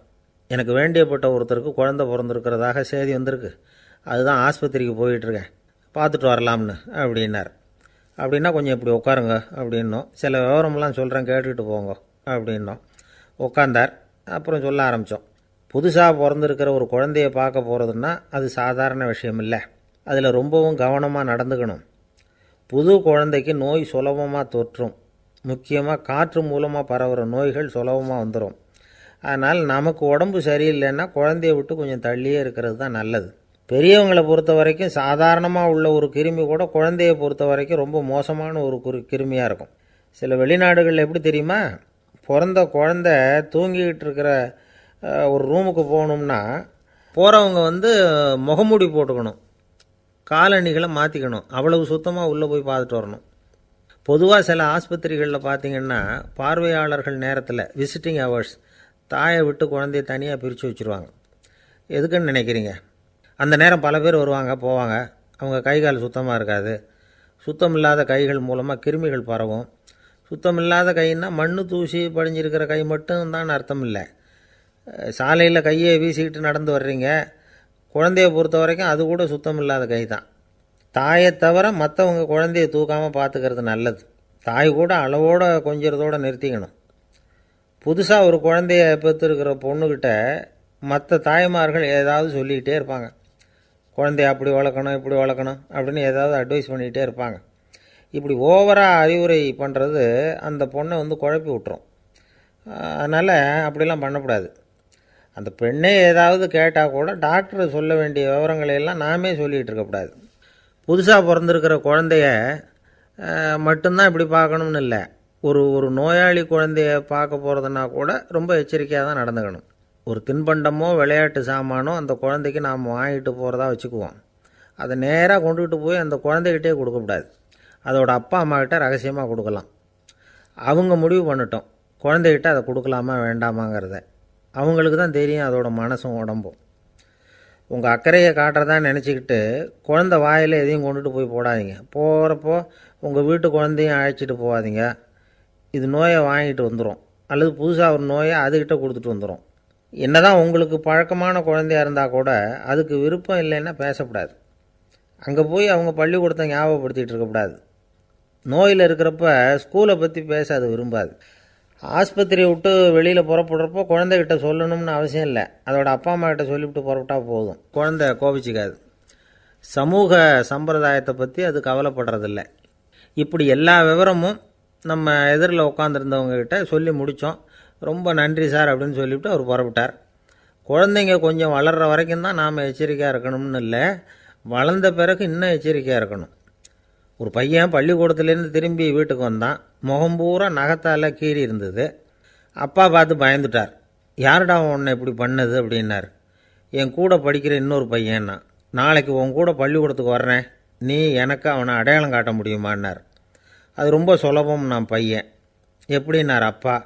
எனக்கு வேண்டியப்பட்ட ஒருத்தருக்கு குழந்தை பிறந்திருக்கிறதாக செய்தி வந்திருக்கு, அதுதான் ஆஸ்பத்திரிக்கு போயிட்டுருக்கேன், பார்த்துட்டு வரலாம்னு அப்படின்னார். அப்படின்னா கொஞ்சம் இப்படி உட்காருங்க அப்படின்னோம். சில விவரமெல்லாம் சொல்கிறேன் கேட்டுக்கிட்டு போங்க அப்படின்னோம். உட்காந்தார். அப்புறம் சொல்ல ஆரம்பித்தோம். புதுசாக பிறந்திருக்கிற ஒரு குழந்தைய பார்க்க போகிறதுன்னா அது சாதாரண விஷயம் இல்லை. அதில் ரொம்பவும் கவனமாக நடந்துக்கணும். புது குழந்தைக்கு நோய் சுலபமாக தொற்றும். முக்கியமாக காற்று மூலமாக பரவுகிற நோய்கள் சுலபமாக வந்துடும். அதனால் நமக்கு உடம்பு சரியில்லைன்னா குழந்தைய விட்டு கொஞ்சம் தள்ளியே இருக்கிறது தான் நல்லது. பெரியவங்களை பொறுத்த வரைக்கும் சாதாரணமாக உள்ள ஒரு கிருமி கூட குழந்தைய பொறுத்த வரைக்கும் ரொம்ப மோசமான ஒரு கிருமியாக இருக்கும். சில வெளிநாடுகளில் எப்படி தெரியுமா, பிறந்த குழந்தை தூங்கிக்கிட்டு இருக்கிற ஒரு ரூமுக்கு போகணும்னா போகிறவங்க முகமூடி போட்டுக்கணும், காலணிகளை மாற்றிக்கணும், அவ்வளவு சுத்தமாக உள்ளே போய் பார்த்துட்டு வரணும். பொதுவாக சில ஆஸ்பத்திரிகளில் பார்த்திங்கன்னா பார்வையாளர்கள் நேரத்தில் விசிட்டிங் ஹவர்ஸ் தாயை விட்டு குழந்தைய தனியாக பிரித்து வச்சுருவாங்க. எதுக்குன்னு நினைக்கிறீங்க? அந்த நேரம் பல பேர் வருவாங்க போவாங்க. அவங்க கை கால் சுத்தமாக இருக்காது. சுத்தம் இல்லாத கைகள் மூலமாக கிருமிகள் பரவும். சுத்தம் இல்லாத கைன்னா மண்ணு தூசி படிஞ்சிருக்கிற கை மட்டும் தான் அர்த்தம் இல்லை. சாலையில் கையை வீசிக்கிட்டு நடந்து வர்றீங்க, குழந்தைய பொறுத்த வரைக்கும் அது கூட சுத்தம் இல்லாத கை தான். தாயை தவிர மற்றவங்க குழந்தைய தூக்காமல் பார்த்துக்கிறது நல்லது. தாய் கூட அளவோடு கொஞ்சிறதோடு நிறுத்திக்கணும். புதுசாக ஒரு குழந்தைய பெற்றுருக்கிற பொண்ணுக்கிட்ட மற்ற தாய்மார்கள் ஏதாவது சொல்லிக்கிட்டே இருப்பாங்க. குழந்தைய அப்படி வளர்க்கணும் இப்படி வளர்க்கணும் அப்படின்னு ஏதாவது அட்வைஸ் பண்ணிக்கிட்டே இருப்பாங்க. இப்படி ஓவராக அறிவுரை பண்ணுறது அந்த பொண்ணை குழப்பி விட்டுரும். அதனால் அப்படிலாம் பண்ணக்கூடாது. அந்த பெண்ணே ஏதாவது கேட்டால் கூட டாக்டர் சொல்ல வேண்டிய விவரங்களையெல்லாம் நாமே சொல்லிகிட்டு இருக்கக்கூடாது. புதுசாக பிறந்திருக்கிற குழந்தைய மட்டும்தான் இப்படி பார்க்கணும்னு இல்லை. ஒரு நோயாளி குழந்தைய பார்க்க போகிறதுனா கூட ரொம்ப எச்சரிக்கையாக தான் நடந்துக்கணும். ஒரு தின்பண்டமோ விளையாட்டு சாமானோ அந்த குழந்தைக்கு நாம் வாங்கிட்டு போகிறதா வச்சுக்குவோம். அதை நேராக கொண்டுகிட்டு போய் அந்த குழந்தைகிட்டே கொடுக்கக்கூடாது. அதோட அப்பா அம்மாக்கிட்ட ரகசியமாக கொடுக்கலாம். அவங்க முடிவு பண்ணட்டும் குழந்தைகிட்ட அதை கொடுக்கலாமா வேண்டாமாங்கிறத. அவங்களுக்கு தான் தெரியும் அதோட மனசும் உடம்பும். உங்கள் அக்கறையை காட்டுறதா நினச்சிக்கிட்டு குழந்தை வாயில் எதையும் கொண்டுட்டு போய் போடாதீங்க. போகிறப்போ உங்கள் வீட்டு குழந்தையும் அழைச்சிட்டு போகாதீங்க. இது நோயை வாங்கிட்டு வந்துடும், அல்லது புதுசாக ஒரு நோயை அதுக்கிட்ட கொடுத்துட்டு வந்துடும். என்னதான் உங்களுக்கு பழக்கமான குழந்தையாக இருந்தால் கூட அதுக்கு விருப்பம் இல்லைன்னா பேசக்கூடாது. அங்கே போய் அவங்க பள்ளிக்கூடத்தை ஞாபகப்படுத்திகிட்டு இருக்கக்கூடாது. நோயில் இருக்கிறப்ப ஸ்கூலை பற்றி பேச அது விரும்பாது. ஆஸ்பத்திரியை விட்டு வெளியில் புறப்படுறப்போ குழந்தைகிட்ட சொல்லணும்னு அவசியம் இல்லை. அதோட அப்பா அம்மா கிட்ட சொல்லிவிட்டு புறப்பட்டா போதும். குழந்தை கோபிச்சிக்காது. சமூக சம்பிரதாயத்தை பற்றி அது கவலைப்படுறதில்லை. இப்படி எல்லா விவரமும் நம்ம எதிரில் உட்காந்துருந்தவங்ககிட்ட சொல்லி முடித்தோம். ரொம்ப நன்றி சார் அப்படின்னு சொல்லிவிட்டு அவர் புறப்பட்டார். குழந்தைங்க கொஞ்சம் வளர்கிற வரைக்கும் தான் நாம் எச்சரிக்கையாக இருக்கணும்னு இல்லை, வளர்ந்த பிறகு இன்னும் எச்சரிக்கையாக இருக்கணும். ஒரு பையன் பள்ளிக்கூடத்துலேருந்து திரும்பி வீட்டுக்கு வந்தான். முகம் பூரா நகத்தால் கீறி இருந்தது. அப்பா பார்த்து பயந்துட்டார். யாருடா உன்னை இப்படி பண்ணது அப்படின்னார். என் கூட படிக்கிற இன்னொரு பையன்னா. நாளைக்கு உன் கூட பள்ளிக்கூடத்துக்கு வர்றேன், நீ எனக்கு அவனை அடையாளம் காட்ட முடியுமான்னார். அது ரொம்ப சுலபம் நான் பையன். எப்படின்னார் அப்பா.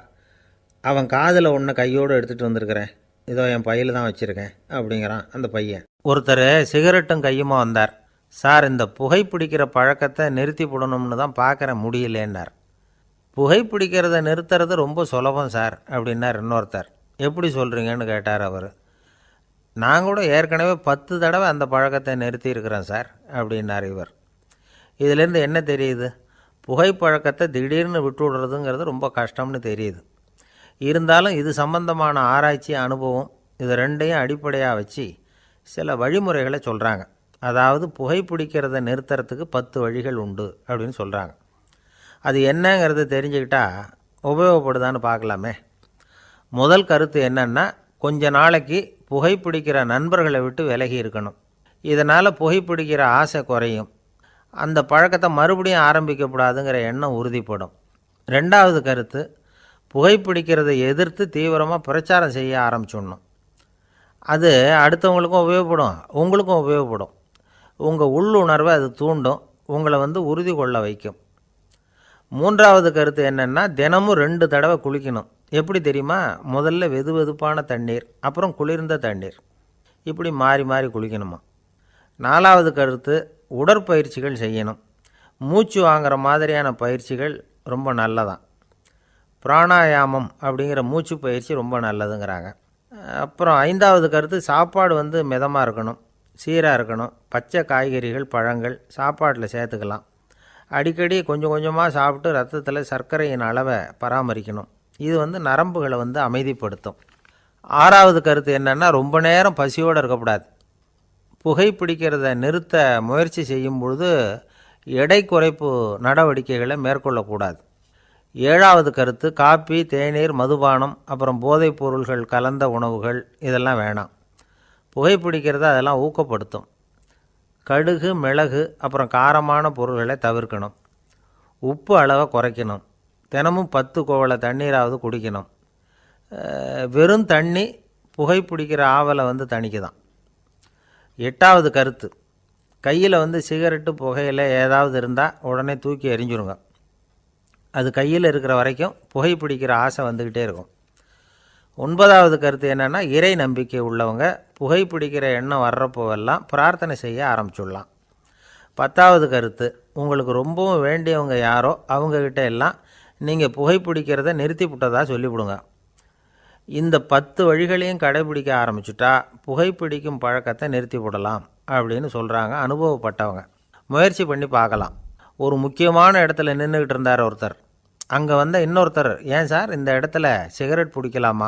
அவன் காதில் ஒன்றை கையோடு எடுத்துகிட்டு வந்திருக்கிறேன், இதோ என் பையில் தான் வச்சுருக்கேன் அப்படிங்கிறான் அந்த பையன். ஒருத்தர் சிகரெட்டும் கையுமா வந்தார். சார், இந்த புகைப்பிடிக்கிற பழக்கத்தை நிறுத்தி போடணும்னு தான் பார்க்குறேன், முடியலேன்னார். புகைப்பிடிக்கிறத நிறுத்துறது ரொம்ப சுலபம் சார் அப்படின்னார் இன்னொருத்தர். எப்படி சொல்கிறீங்கன்னு கேட்டார் அவர். நான் கூட ஏற்கனவே 10 தடவை அந்த பழக்கத்தை நிறுத்தி இருக்கிறேன் சார் அப்படின்னார் இவர். இதிலேருந்து என்ன தெரியுது? புகைப்பழக்கத்தை திடீர்னு விட்டு விடுறதுங்கிறது ரொம்ப கஷ்டம்னு தெரியுது. இருந்தாலும் இது சம்பந்தமான ஆராய்ச்சி, அனுபவம், இது ரெண்டையும் அடிப்படையாக வச்சு சில வழிமுறைகளை சொல்கிறாங்க. அதாவது புகைப்பிடிக்கிறத நிறுத்துறதுக்கு 10 வழிகள் உண்டு அப்படின்னு சொல்கிறாங்க. அது என்னங்கிறத தெரிஞ்சுக்கிட்டால் உபயோகப்படுதான்னு பார்க்கலாமே. முதல் கருத்து என்னன்னா, கொஞ்ச நாளைக்கு புகைப்பிடிக்கிற நண்பர்களை விட்டு விலகி இருக்கணும். இதனால் புகைப்பிடிக்கிற ஆசை குறையும். அந்த பழக்கத்தை மறுபடியும் ஆரம்பிக்கக்கூடாதுங்கிற எண்ணம் உறுதிப்படும். ரெண்டாவது கருத்து, புகைப்பிடிக்கிறதை எதிர்த்து தீவிரமாக பிரச்சாரம் செய்ய ஆரம்பிச்சிடணும். அது அடுத்தவங்களுக்கும் உபயோகப்படும், உங்களுக்கும் உபயோகப்படும். உங்கள் உள்ளுணர்வை அது தூண்டும், உங்களை உறுதி கொள்ள வைக்கும். மூன்றாவது கருத்து என்னென்னா, தினமும் 2 தடவை குளிக்கணும். எப்படி தெரியுமா? முதல்ல வெது வெதுப்பான தண்ணீர், அப்புறம் குளிர்ந்த தண்ணீர், இப்படி மாறி மாறி குளிக்கணுமா. 4வது கருத்து, உடற்பயிற்சிகள் செய்யணும். மூச்சு வாங்குற மாதிரியான பயிற்சிகள் ரொம்ப நல்லதான். பிராணாயாமம் அப்படிங்கிற மூச்சு பயிற்சி ரொம்ப நல்லதுங்கிறாங்க. அப்புறம் 5வது கருத்து, சாப்பாடு மிதமாக இருக்கணும், சீராக இருக்கணும். பச்சை காய்கறிகள், பழங்கள் சாப்பாட்டில் சேர்த்துக்கலாம். அடிக்கடி கொஞ்சம் கொஞ்சமாக சாப்பிட்டு ரத்தத்தில் சர்க்கரையின் அளவை பராமரிக்கணும். இது நரம்புகளை அமைதிப்படுத்தும். 6வது கருத்து என்னென்னா, ரொம்ப நேரம் பசியோடு இருக்கக்கூடாது. புகைப்பிடிக்கிறத நிறுத்த முயற்சி செய்யும் பொழுது எடை குறைப்பு நடவடிக்கைகளை மேற்கொள்ளக்கூடாது. 7வது கருத்து, காப்பி, தேநீர், மதுபானம், அப்புறம் போதைப் பொருள்கள் கலந்த உணவுகள் இதெல்லாம் வேணாம். புகைப்பிடிக்கிறத அதெல்லாம் ஊக்கப்படுத்தும். கடுகு, மிளகு, அப்புறம் காரமான பொருள்களை தவிர்க்கணும். உப்பு அளவை குறைக்கணும். தினமும் 10 குவளை தண்ணீராவது குடிக்கணும். வெறும் தண்ணி புகைப்பிடிக்கிற ஆவலை தணிக்குதான். 8வது கருத்து, கையில் சிகரெட்டு, புகையில ஏதாவது இருந்தால் உடனே தூக்கி எறிஞ்சிருங்க. அது கையில் இருக்கிற வரைக்கும் புகைப்பிடிக்கிற ஆசை வந்துக்கிட்டே இருக்கும். 9வது கருத்து என்னென்னா, இறை நம்பிக்கை உள்ளவங்க புகைப்பிடிக்கிற எண்ணம் வர்றப்போவெல்லாம் பிரார்த்தனை செய்ய ஆரம்பிச்சுடலாம். 10வது கருத்து, உங்களுக்கு ரொம்பவும் வேண்டியவங்க யாரோ அவங்கக்கிட்ட எல்லாம் நீங்கள் புகைப்பிடிக்கிறத நிறுத்தி விட்டதாக சொல்லிவிடுங்க. இந்த 10 வழிகளையும் கடைபிடிக்க ஆரம்பிச்சுட்டா புகைப்பிடிக்கும் பழக்கத்தை நிறுத்தி விடலாம் அப்படின்னு சொல்கிறாங்க அனுபவப்பட்டவங்க. முயற்சி பண்ணி பார்க்கலாம். ஒரு முக்கியமான இடத்துல நின்றுக்கிட்டு இருந்தார் ஒருத்தர். அங்கே இன்னொருத்தர், ஏன் சார் இந்த இடத்துல சிகரெட் பிடிக்கலாமா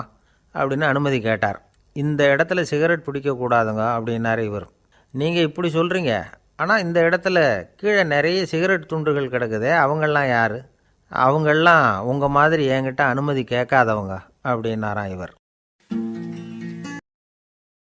அப்படின்னு அனுமதி கேட்டார். இந்த இடத்துல சிகரெட் பிடிக்கக்கூடாதுங்க அப்படின்னாரு இவர். நீங்கள் இப்படி சொல்கிறீங்க, ஆனால் இந்த இடத்துல கீழே நிறைய சிகரெட் துண்டுகள் கிடக்குதே, அவங்கெல்லாம் யார்? அவங்கெல்லாம் உங்கள் மாதிரி என்கிட்ட அனுமதி கேட்காதவங்க அப்படின்னாராம் இவர்.